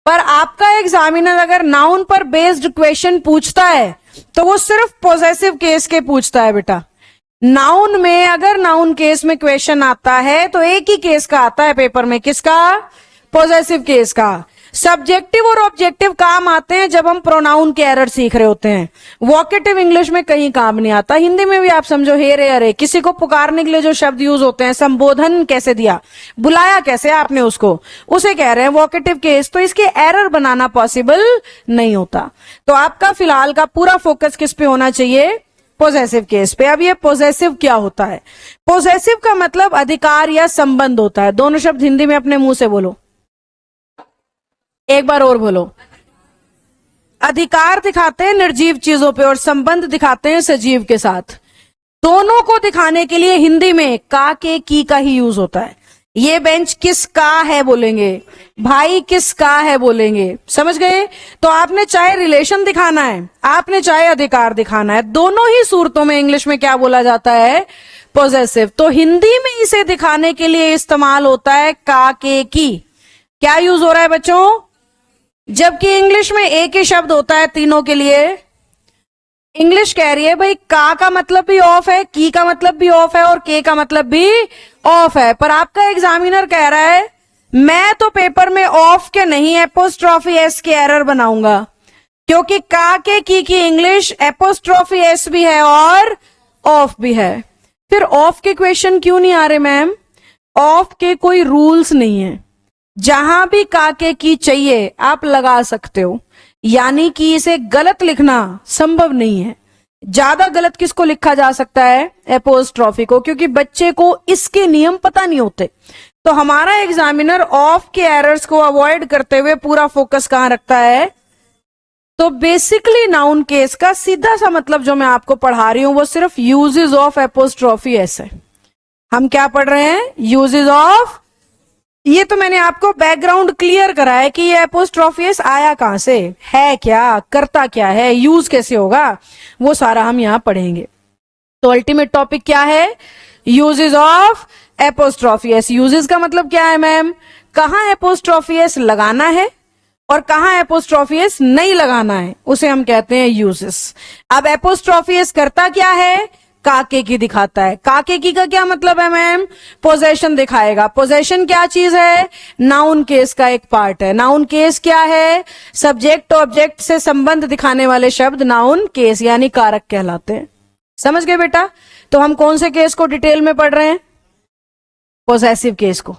पर आपका एग्जामिनर अगर नाउन पर बेस्ड क्वेश्चन पूछता है तो वो सिर्फ पॉजेसिव केस के पूछता है बेटा। नाउन में अगर नाउन केस में क्वेश्चन आता है तो एक ही केस का आता है पेपर में, किसका? पॉजेसिव केस का। सब्जेक्टिव और ऑब्जेक्टिव काम आते हैं जब हम प्रोनाउन के एरर सीख रहे होते हैं। वोकेटिव इंग्लिश में कहीं काम नहीं आता। हिंदी में भी आप समझो हेरे अरे, किसी को पुकारने के लिए जो शब्द यूज होते हैं, संबोधन कैसे दिया, बुलाया कैसे आपने उसको, उसे कह रहे हैं वोकेटिव केस। तो इसके एरर बनाना पॉसिबल नहीं होता। तो आपका फिलहाल का पूरा फोकस किस पे होना चाहिए? पॉजेसिव केस पे। अब ये पॉजेसिव क्या होता है? पॉजेसिव का मतलब अधिकार या संबंध होता है। दोनों शब्द हिंदी में अपने मुंह से बोलो, एक बार और बोलो। अधिकार दिखाते हैं निर्जीव चीजों पे और संबंध दिखाते हैं सजीव के साथ। दोनों को दिखाने के लिए हिंदी में का के की का ही यूज होता है। ये बेंच किसका है बोलेंगे, भाई किसका है बोलेंगे, समझ गए? तो आपने चाहे रिलेशन दिखाना है, आपने चाहे अधिकार दिखाना है, दोनों ही सूरतों में इंग्लिश में क्या बोला जाता है? पॉजेसिव। तो हिंदी में इसे दिखाने के लिए इस्तेमाल होता है का के की। क्या यूज हो रहा है बच्चों? जबकि इंग्लिश में एक ही शब्द होता है तीनों के लिए। इंग्लिश कह रही है भाई का मतलब भी ऑफ है, की का मतलब भी ऑफ है और के का मतलब भी ऑफ है। पर आपका एग्जामिनर कह रहा है मैं तो पेपर में ऑफ के नहीं एपोस्ट्रॉफी एस के एरर बनाऊंगा, क्योंकि का के की इंग्लिश एपोस्ट्रॉफी एस भी है और ऑफ भी है। फिर ऑफ के क्वेश्चन क्यों नहीं आ रहे मैम? ऑफ के कोई रूल्स नहीं है। जहां भी का के की चाहिए आप लगा सकते हो, यानी कि इसे गलत लिखना संभव नहीं है। ज्यादा गलत किसको लिखा जा सकता है? एपोस्ट्रॉफी को, क्योंकि बच्चे को इसके नियम पता नहीं होते। तो हमारा एग्जामिनर ऑफ के एरर्स को अवॉइड करते हुए पूरा फोकस कहां रखता है? तो बेसिकली नाउन केस का सीधा सा मतलब जो मैं आपको पढ़ा रही हूं वो सिर्फ यूजेस ऑफ एपोस्ट्रॉफी एस है। हम क्या पढ़ रहे हैं? Uses of. ये तो मैंने आपको बैकग्राउंड क्लियर करा है कि ये एपोस्ट्रॉफी एस आया कहां से, है क्या, करता क्या है, यूज कैसे होगा, वो सारा हम यहां पढ़ेंगे। तो अल्टीमेट टॉपिक क्या है? Uses of apostrophe S. Uses का मतलब क्या है मैम? कहां एपोस्ट्रॉफी एस लगाना है और कहां एपोस्ट्रॉफी एस नहीं लगाना है, उसे हम कहते हैं यूजेस। अब एपोस्ट्रॉफी एस करता क्या है? काके की दिखाता है। काके की का क्या मतलब है मैम? पोजेशन दिखाएगा। पोजेशन क्या चीज है? नाउन केस का एक पार्ट है। नाउन केस क्या है? सब्जेक्ट ऑब्जेक्ट से संबंध दिखाने वाले शब्द नाउन केस यानी कारक कहलाते हैं। समझ गए बेटा? तो हम कौन से केस को डिटेल में पढ़ रहे हैं? पोजेसिव केस को।